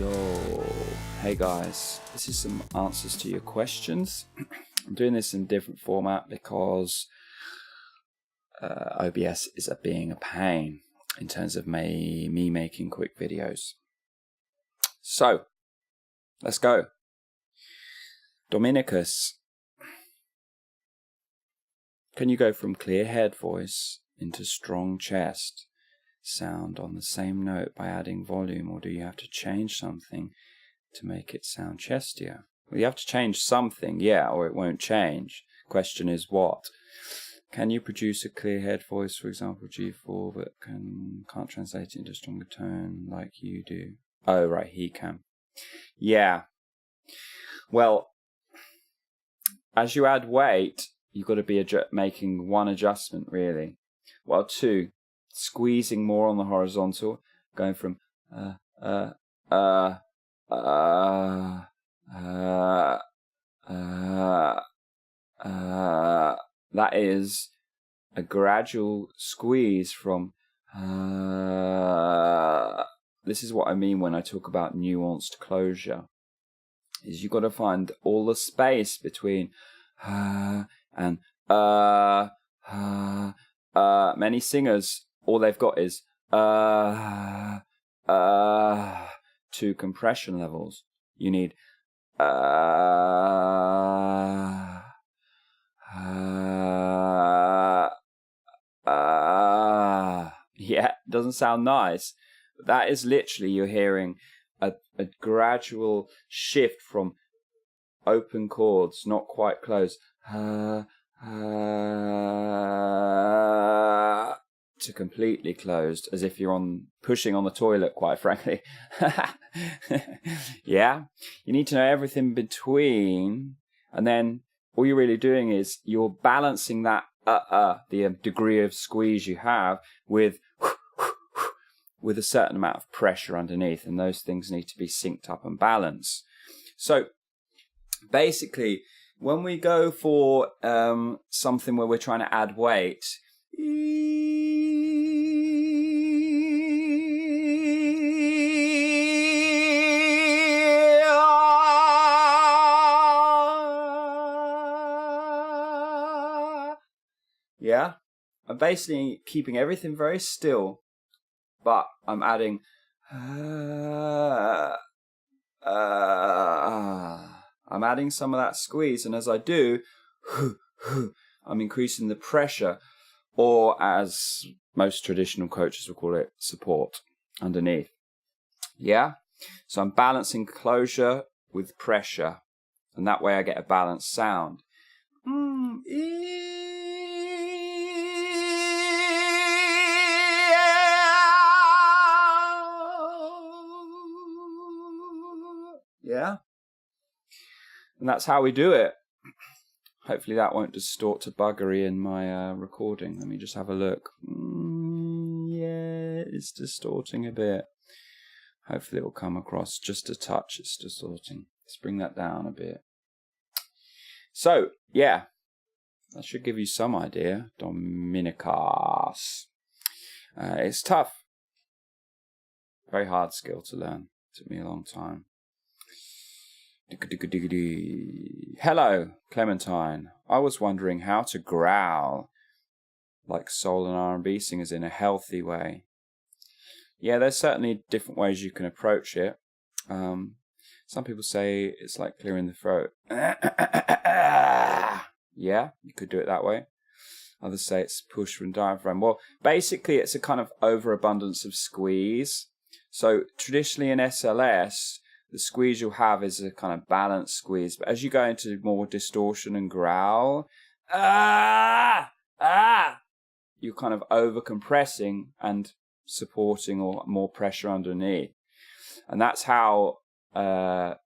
Yo, hey guys, this is some answers to your questions. I'm doing this in a different format because OBS is being a pain in terms of me making quick videos. So, let's go. Dominicus, can you go from clear head voice into strong chest sound on the same note by adding volume, or do you have to change something to make it sound chestier? Well, you have to change something, yeah, or it won't change. Question is what? Can you produce a clear head voice, for example, G4, but can't translate it into a stronger tone like you do? Oh, right, he can. Yeah. Well, as you add weight, you've got to be making one adjustment, really. Well, two. Squeezing more on the horizontal, going from that is a gradual squeeze from this is what I mean when I talk about nuanced closure, is you've got to find all the space between and many singers, all they've got is two compression levels. You need yeah, it doesn't sound nice. But that is literally, you're hearing a gradual shift from open chords, not quite closed, to completely closed, as if you're pushing on the toilet, quite frankly. Yeah, you need to know everything between, and then all you're really doing is you're balancing that the degree of squeeze you have with a certain amount of pressure underneath, and those things need to be synced up and balanced. So basically, when we go for something where we're trying to add weight, yeah, I'm basically keeping everything very still, but I'm adding I'm adding some of that squeeze, and as I do, I'm increasing the pressure, or as most traditional coaches will call it, support underneath. Yeah? So I'm balancing closure with pressure, and that way I get a balanced sound. Yeah? And that's how we do it. Hopefully that won't distort to buggery in my recording. Let me just have a look. Yeah, it's distorting a bit. Hopefully it will come across just a touch. It's distorting. Let's bring that down a bit. So, yeah. That should give you some idea. Dominicus. It's tough. Very hard skill to learn. Took me a long time. Hello, Clementine. I was wondering how to growl like soul and R&B singers in a healthy way. Yeah, there's certainly different ways you can approach it. Some people say it's like clearing the throat. Yeah, you could do it that way. Others say it's push from diaphragm. Well, basically it's a kind of overabundance of squeeze. So traditionally in SLS, the squeeze you'll have is a kind of balanced squeeze. But as you go into more distortion and growl, you're kind of over compressing and supporting or more pressure underneath. And that's how the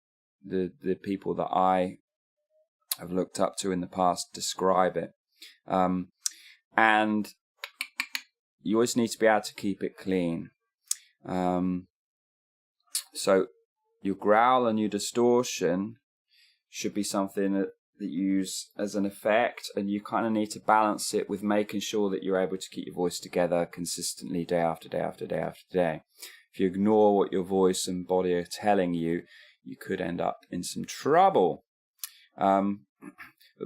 people that I have looked up to in the past describe it. And you always need to be able to keep it clean. So your growl and your distortion should be something that you use as an effect, and you kind of need to balance it with making sure that you're able to keep your voice together consistently day after day after day after day. If if you ignore what your voice and body are telling you, you could end up in some trouble. But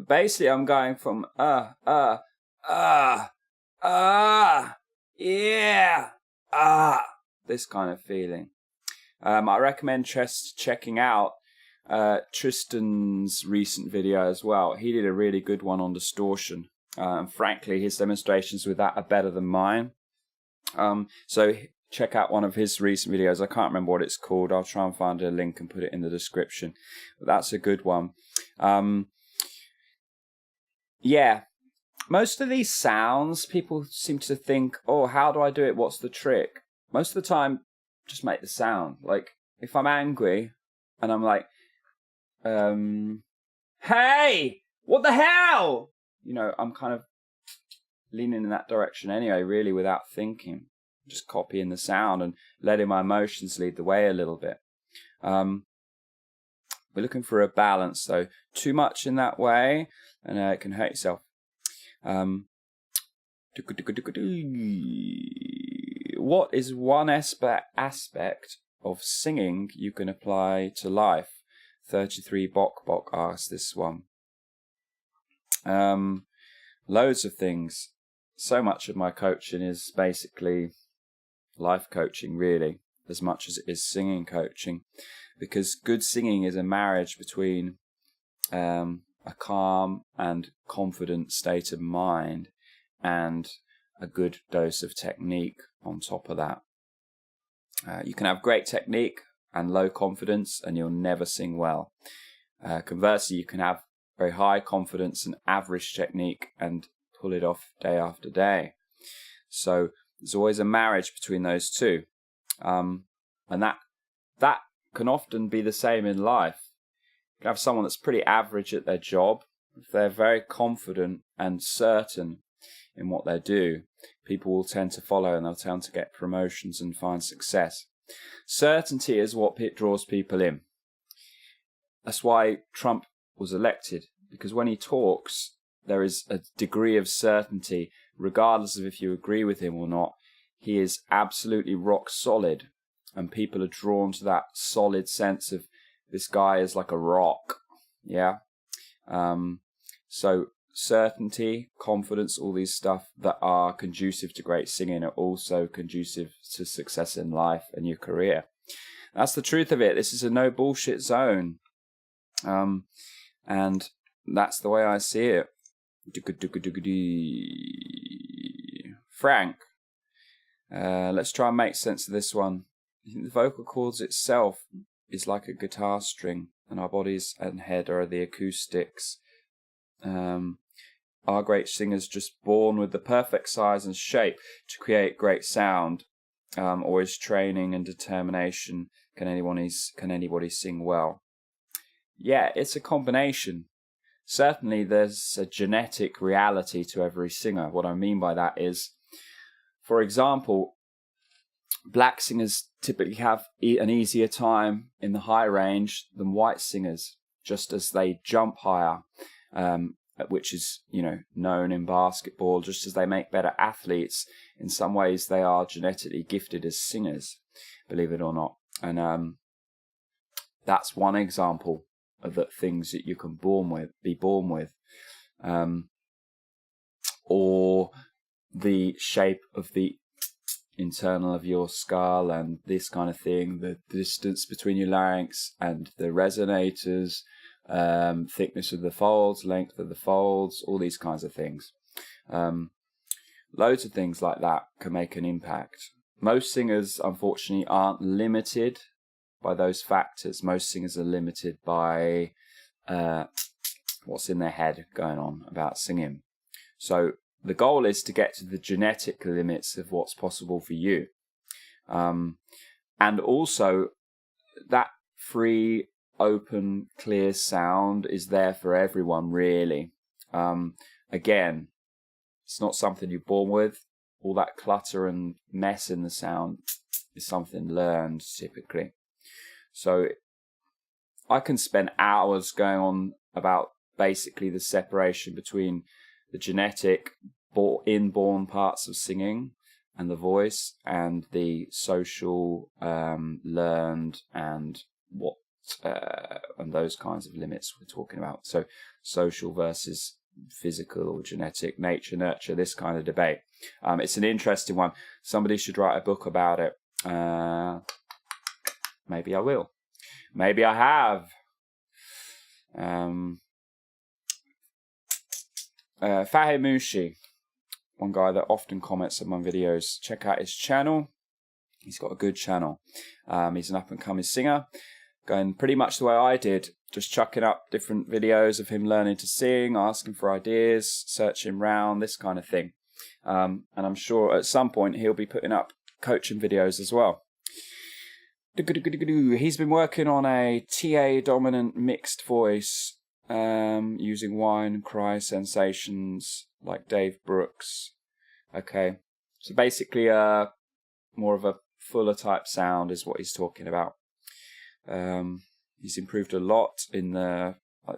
basically, I'm going from yeah, this kind of feeling. I recommend checking out Tristan's recent video as well. He did a really good one on distortion. And frankly, his demonstrations with that are better than mine. So check out one of his recent videos. I can't remember what it's called. I'll try and find a link and put it in the description. But that's a good one. Yeah. Most of these sounds, people seem to think, oh, how do I do it? What's the trick? Most of the time, just make the sound. Like, if I'm angry and I'm like, hey, what the hell? You know, I'm kind of leaning in that direction anyway, really, without thinking. Just copying the sound and letting my emotions lead the way a little bit. We're looking for a balance, though. Too much in that way, and it can hurt yourself. What is one aspect of singing you can apply to life? 33 Bok asked this one. Loads of things. So much of my coaching is basically life coaching, really, as much as it is singing coaching, because good singing is a marriage between a calm and confident state of mind and a good dose of technique on top of that. You can have great technique and low confidence and you'll never sing well. Conversely, you can have very high confidence and average technique and pull it off day after day. So there's always a marriage between those two. And that can often be the same in life. You can have someone that's pretty average at their job. If they're very confident and certain in what they do, people will tend to follow and they'll tend to get promotions and find success. Certainty is what draws people in. That's why Trump was elected, because when he talks, there is a degree of certainty, regardless of if you agree with him or not. He is absolutely rock solid, and people are drawn to that solid sense of this guy is like a rock. Yeah. So certainty, confidence, all these stuff that are conducive to great singing are also conducive to success in life and your career. That's the truth of it. This is a no bullshit zone. And that's the way I see it. Frank, let's try and make sense of this one. The vocal cords itself is like a guitar string, and our bodies and head are the acoustics. Are great singers just born with the perfect size and shape to create great sound, or is training and determination? Can anybody sing well? Yeah, it's a combination. Certainly, there's a genetic reality to every singer. What I mean by that is, for example, black singers typically have an easier time in the high range than white singers, just as they jump higher, which is, known in basketball. Just as they make better athletes, in some ways they are genetically gifted as singers, believe it or not. And that's one example of the things that you can be born with, or the shape of the internal of your skull and this kind of thing, the distance between your larynx and the resonators, thickness of the folds, length of the folds, all these kinds of things. Loads of things like that can make an impact. Most singers, unfortunately, aren't limited by those factors. Most singers are limited by what's in their head going on about singing. So the goal is to get to the genetic limits of what's possible for you. And also that free, open, clear sound is there for everyone, really. Again, it's not something you're born with. All that clutter and mess in the sound is something learned, typically. So I can spend hours going on about basically the separation between the genetic inborn parts of singing and the voice, and the social, learned, and what and those kinds of limits we're talking about. So social versus physical or genetic, nature, nurture, this kind of debate. It's an interesting one. Somebody should write a book about it. Maybe I will. Maybe I have. Fahimushi, one guy that often comments on my videos. Check out his channel. He's got a good channel. He's an up-and-coming singer, going pretty much the way I did, just chucking up different videos of him learning to sing, asking for ideas, searching round, this kind of thing. And I'm sure at some point he'll be putting up coaching videos as well. He's been working on a TA dominant mixed voice, using whine, cry sensations like Dave Brooks. Okay, so basically more of a fuller type sound is what he's talking about. He's improved a lot in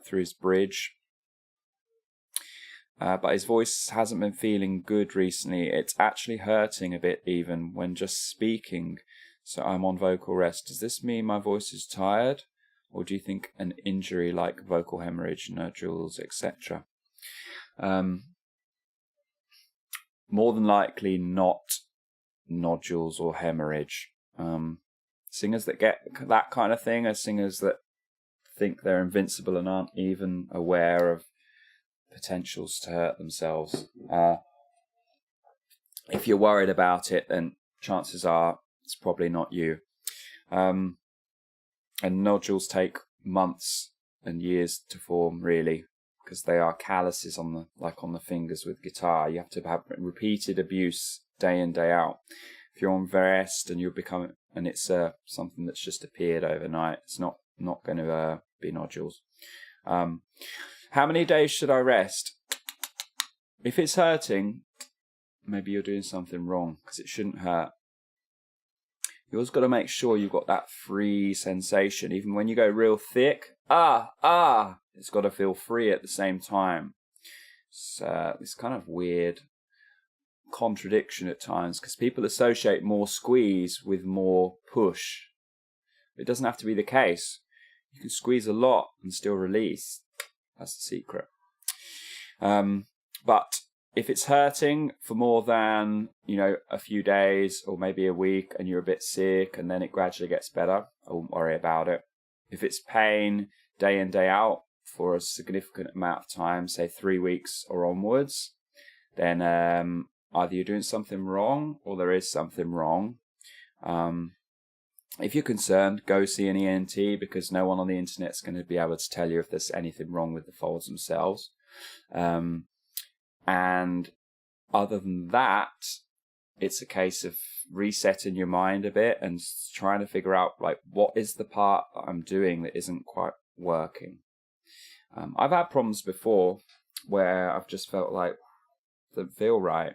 through his bridge, but his voice hasn't been feeling good recently. It's actually hurting a bit even when just speaking. So I'm on vocal rest. Does this mean my voice is tired? Or do you think an injury like vocal hemorrhage, nodules, etc.? More than likely not nodules or hemorrhage. Singers that get that kind of thing are singers that think they're invincible and aren't even aware of potentials to hurt themselves. If you're worried about it, then chances are it's probably not you. And nodules take months and years to form, really, because they are calluses on the fingers with guitar. You have to have repeated abuse day in, day out. If you're on rest and it's something that's just appeared overnight, it's not going to be nodules. How many days should I rest? If it's hurting, maybe you're doing something wrong, because it shouldn't hurt. You always got to make sure you've got that free sensation. Even when you go real thick, it's got to feel free at the same time. So it's kind of weird contradiction at times, because people associate more squeeze with more push. It doesn't have to be the case. You can squeeze a lot and still release. That's the secret. But if it's hurting for more than, a few days or maybe a week, and you're a bit sick and then it gradually gets better, I won't worry about it. If it's pain day in, day out for a significant amount of time, say 3 weeks or onwards, then either you're doing something wrong or there is something wrong. If you're concerned, go see an ENT, because no one on the internet's going to be able to tell you if there's anything wrong with the folds themselves. And other than that, it's a case of resetting your mind a bit and trying to figure out, what is the part that I'm doing that isn't quite working. I've had problems before where I've just felt like it doesn't feel right.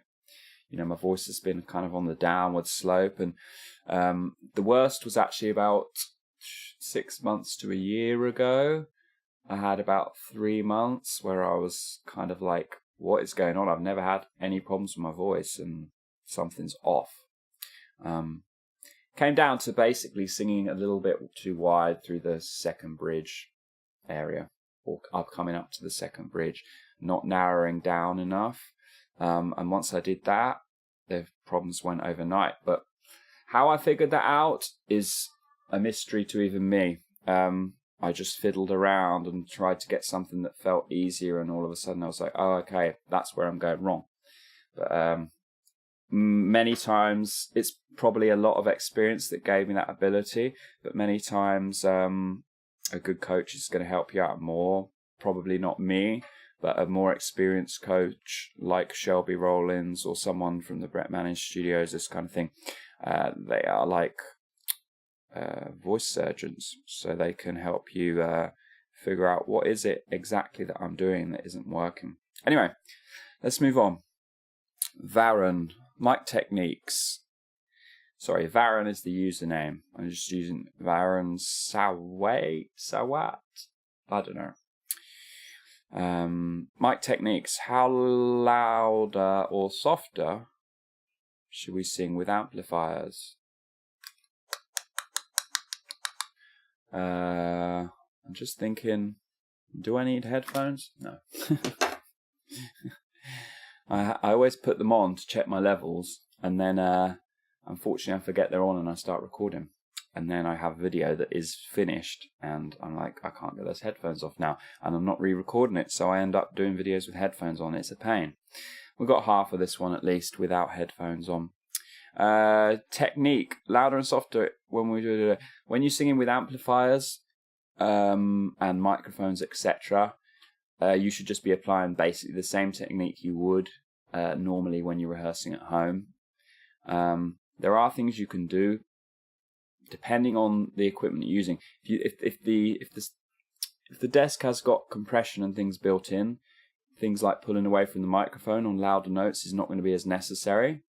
My voice has been kind of on the downward slope, and the worst was actually about 6 months to a year ago. I had about 3 months where I was kind of like, what is going on? I've never had any problems with my voice, and something's off. Came down to basically singing a little bit too wide through the second bridge area, or coming up to the second bridge, not narrowing down enough. And once I did that, the problems went overnight. But how I figured that out is a mystery to even me. I just fiddled around and tried to get something that felt easier, and all of a sudden I was like, oh, okay, that's where I'm going wrong. But many times, it's probably a lot of experience that gave me that ability, but many times a good coach is going to help you out more. Probably not me, but a more experienced coach like Shelby Rollins or someone from the Brett Manning Studios, this kind of thing. They are like voice surgeons, so they can help you figure out what is it exactly that I'm doing that isn't working. Anyway, let's move on. Varun, mic techniques. Sorry, Varun is the username. I'm just using Varun Sawat. I don't know. Mic techniques. How louder or softer should we sing with amplifiers? I'm just thinking, do I need headphones? No. I always put them on to check my levels, and then unfortunately I forget they're on and I start recording. And then I have a video that is finished and I'm like, I can't get those headphones off now, and I'm not re-recording it, so I end up doing videos with headphones on. It's a pain. We've got half of this one at least without headphones on. Technique, louder and softer when you're singing with amplifiers and microphones, etc. You should just be applying basically the same technique you would normally when you're rehearsing at home. There are things you can do depending on the equipment you're using. If the desk has got compression and things built in, things like pulling away from the microphone on louder notes is not going to be as necessary.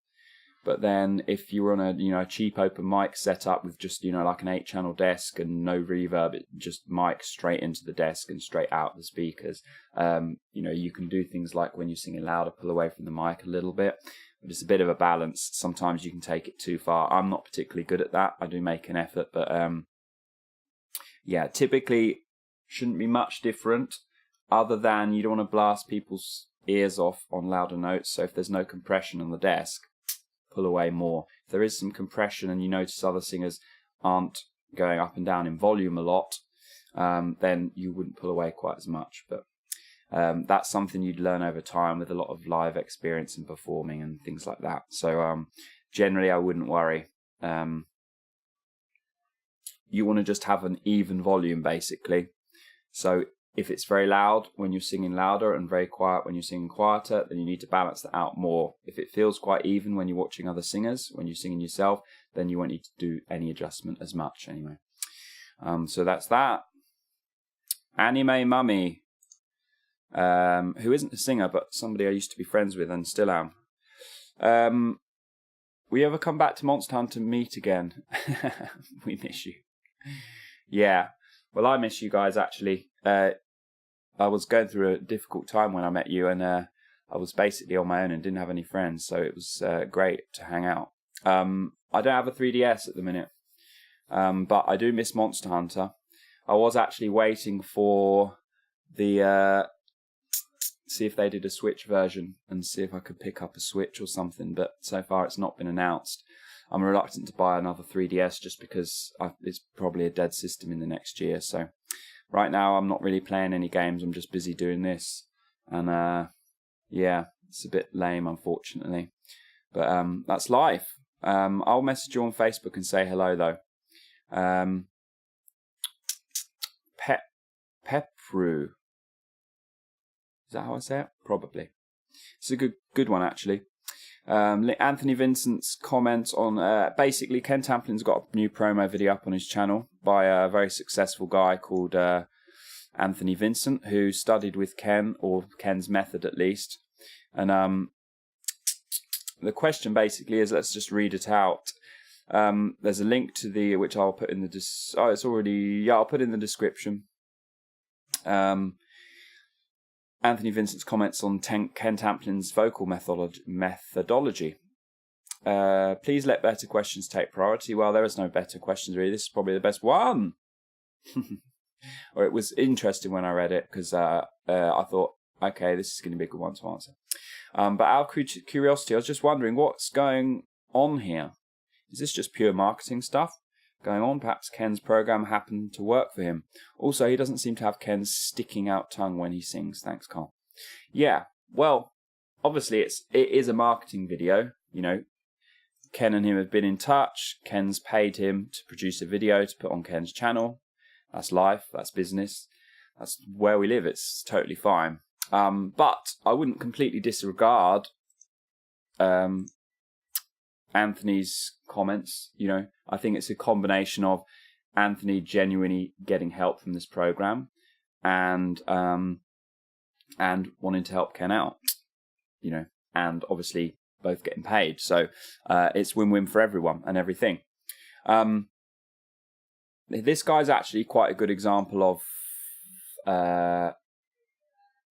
But then if you were on a cheap open mic setup with just like an 8-channel desk and no reverb, it just mic straight into the desk and straight out the speakers, you can do things like when you're singing louder, pull away from the mic a little bit. But it's a bit of a balance. Sometimes you can take it too far. I'm not particularly good at that. I do make an effort, but typically shouldn't be much different, other than you don't want to blast people's ears off on louder notes. So if there's no compression on the desk, pull away more. If there is some compression and you notice other singers aren't going up and down in volume a lot, then you wouldn't pull away quite as much. But that's something you'd learn over time with a lot of live experience and performing and things like that. So generally I wouldn't worry. You want to just have an even volume basically. So if it's very loud when you're singing louder and very quiet when you're singing quieter, then you need to balance that out more. If it feels quite even when you're watching other singers, when you're singing yourself, then you won't need to do any adjustment as much anyway. So that's that. Anime Mummy, who isn't a singer, but somebody I used to be friends with and still am. We ever come back to Monster Hunter meet again? We miss you. Yeah. Well, I miss you guys, actually. I was going through a difficult time when I met you, and I was basically on my own and didn't have any friends, so it was great to hang out. I don't have a 3DS at the minute, but I do miss Monster Hunter. I was actually waiting for the see if they did a Switch version and see if I could pick up a Switch or something, but so far it's not been announced. I'm reluctant to buy another 3DS just because it's probably a dead system in the next year. So right now I'm not really playing any games. I'm just busy doing this. And it's a bit lame, unfortunately. But that's life. I'll message you on Facebook and say hello, though. Pepru. Is that how I say it? Probably. It's a good one, actually. Anthony Vincent's comment on basically Ken Tamplin's got a new promo video up on his channel by a very successful guy called Anthony Vincent, who studied with Ken, or Ken's method at least. And the question basically is, let's just read it out. There's a link to which I'll put in the I'll put in the description. Anthony Vincent's comments on Ken Tamplin's vocal methodology. Please let better questions take priority. Well, there is no better questions, really. This is probably the best one. Or it was interesting when I read it, because I thought, okay, this is going to be a good one to answer. But out of curiosity, I was just wondering what's going on here. Is this just pure marketing stuff going on? Perhaps Ken's program happened to work for him. Also, he doesn't seem to have Ken's sticking out tongue when he sings. Thanks, Carl. Yeah, well, obviously it is a marketing video. Ken and him have been in touch. Ken's paid him to produce a video to put on Ken's channel. That's life. That's business. That's where we live. It's totally fine. But I wouldn't completely disregard Anthony's comments. I think it's a combination of Anthony genuinely getting help from this program and wanting to help Ken out, and obviously both getting paid. So it's win-win for everyone and everything. This guy's actually quite a good example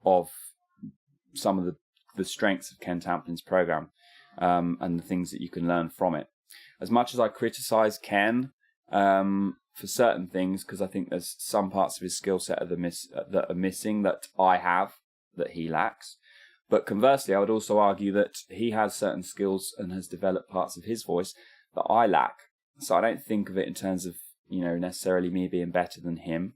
of some of the strengths of Ken Tamplin's program. and the things that you can learn from it. As much as I criticize Ken for certain things, because I think there's some parts of his skill set that are missing that I have that he lacks. But conversely, I would also argue that he has certain skills and has developed parts of his voice that I lack. So I don't think of it in terms of, necessarily me being better than him.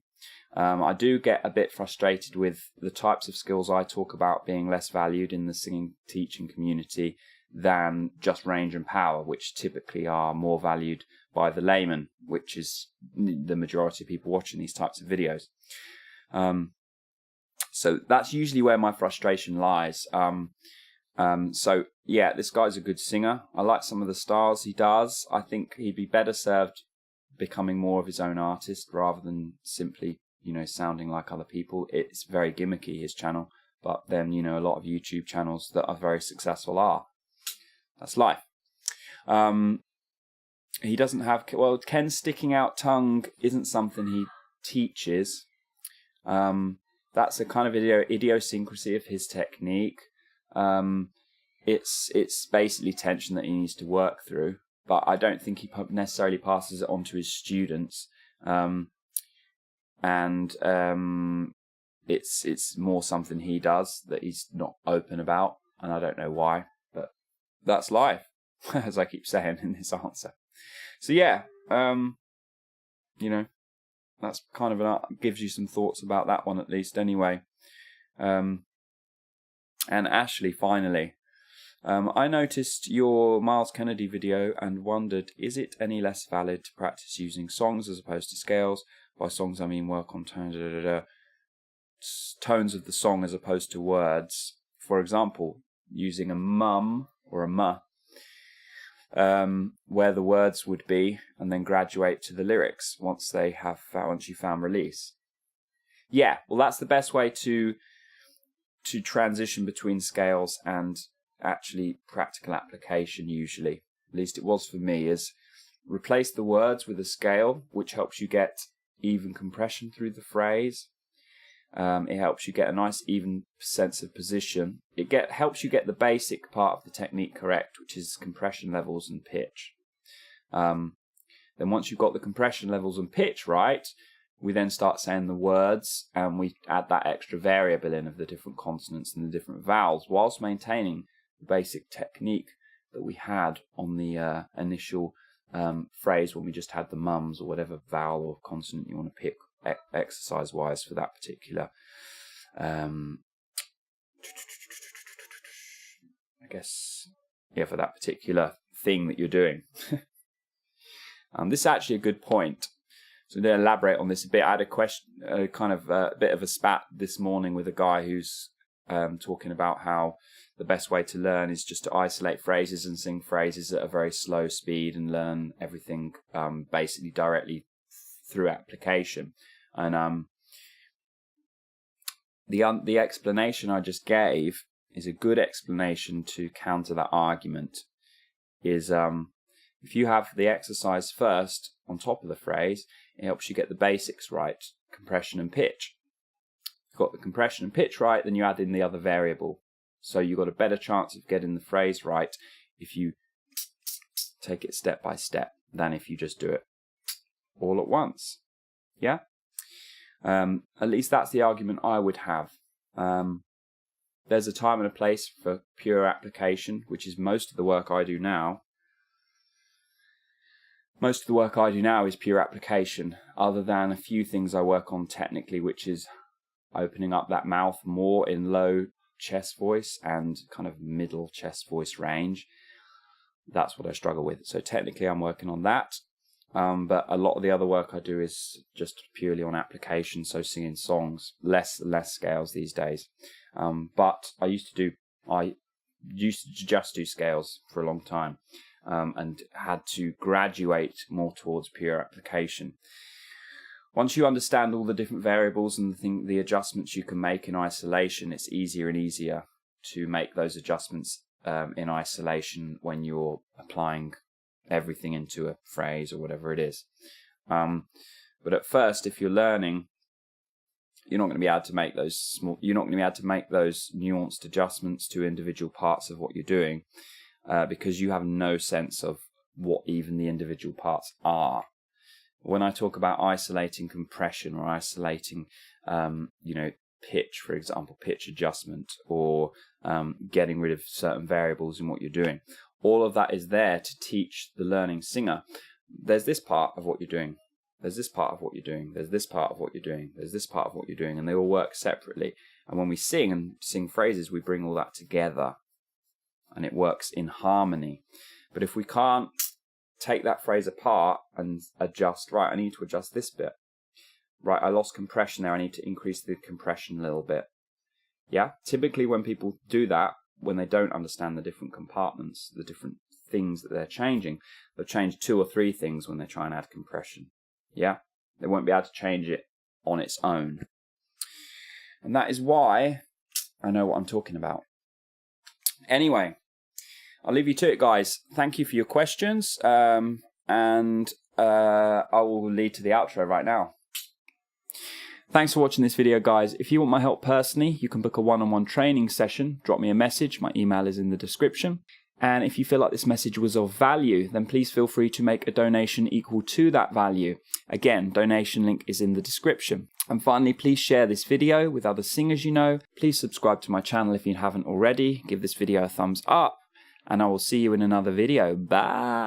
I do get a bit frustrated with the types of skills I talk about being less valued in the singing teaching community than just range and power, which typically are more valued by the layman, which is the majority of people watching these types of videos. So that's usually where my frustration lies. So yeah, this guy's a good singer. I like some of the styles he does. I think he'd be better served becoming more of his own artist rather than simply, sounding like other people. It's very gimmicky, his channel, but then, a lot of YouTube channels that are very successful are. That's life. He doesn't have, Ken's sticking out tongue isn't something he teaches. That's a kind of idiosyncrasy of his technique. It's basically tension that he needs to work through, but I don't think he necessarily passes it on to his students. It's more something he does that he's not open about, and I don't know why, but that's life, as I keep saying in this answer. So yeah, that's kind of gives you some thoughts about that one at least anyway. And Ashley, finally, I noticed your Miles Kennedy video and wondered, is it any less valid to practice using songs as opposed to scales? By songs I mean work on tones, tones of the song as opposed to words. For example, using a mum or a muh, where the words would be, and then graduate to the lyrics once you found release. Yeah, well, that's the best way to transition between scales and actually practical application. Usually, at least it was for me, is replace the words with a scale, which helps you get even compression through the phrase. It helps you get a nice even sense of position. It helps you get the basic part of the technique correct, which is compression levels and pitch. Then once you've got the compression levels and pitch right, we then start saying the words, and we add that extra variable in of the different consonants and the different vowels, whilst maintaining the basic technique that we had on the initial phrase when we just had the mums or whatever vowel or consonant you want to pick exercise-wise for that particular, for that particular thing that you're doing. This is actually a good point. So to elaborate on this a bit, I had a question, a bit of a spat this morning with a guy who's talking about how the best way to learn is just to isolate phrases and sing phrases at a very slow speed and learn everything basically directly through application. And the explanation I just gave is a good explanation to counter that argument. Is if you have the exercise first on top of the phrase, it helps you get the basics right, compression and pitch. If you've got the compression and pitch right, then you add in the other variable. So you've got a better chance of getting the phrase right if you take it step by step than if you just do it all at once. Yeah? At least that's the argument I would have. There's a time and a place for pure application, which is most of the work I do now. Most of the work I do now is pure application, other than a few things I work on technically, which is opening up that mouth more in low chest voice and kind of middle chest voice range. That's what I struggle with. So technically I'm working on that. But a lot of the other work I do is just purely on application, so singing songs, less scales these days. But I used to just do scales for a long time, and had to graduate more towards pure application. Once you understand all the different variables and the adjustments you can make in isolation, it's easier and easier to make those adjustments in isolation when you're applying everything into a phrase or whatever it is. But at first, if you're learning, you're not going to be able to make those nuanced adjustments to individual parts of what you're doing. because you have no sense of what even the individual parts are. When I talk about isolating compression or isolating, pitch, for example, pitch adjustment, or getting rid of certain variables in what you're doing, all of that is there to teach the learning singer. There's this part of what you're doing. There's this part of what you're doing. There's this part of what you're doing. There's this part of what you're doing. And they all work separately. And when we sing phrases, we bring all that together. And it works in harmony. But if we can't take that phrase apart and adjust, right, I need to adjust this bit. Right, I lost compression there. I need to increase the compression a little bit. Yeah, typically when people do that, when they don't understand the different compartments, the different things that they're changing, they'll change 2 or 3 things when they try and add compression. Yeah, they won't be able to change it on its own. And that is why I know what I'm talking about. Anyway, I'll leave you to it, guys. Thank you for your questions. And I will lead to the outro right now. Thanks for watching this video, guys. If you want my help personally, you can book a one-on-one training session. Drop me a message. My email is in the description. And if you feel like this message was of value, then please feel free to make a donation equal to that value. Again, donation link is in the description. And finally, please share this video with other singers you know. Please subscribe to my channel if you haven't already. Give this video a thumbs up. And I will see you in another video. Bye.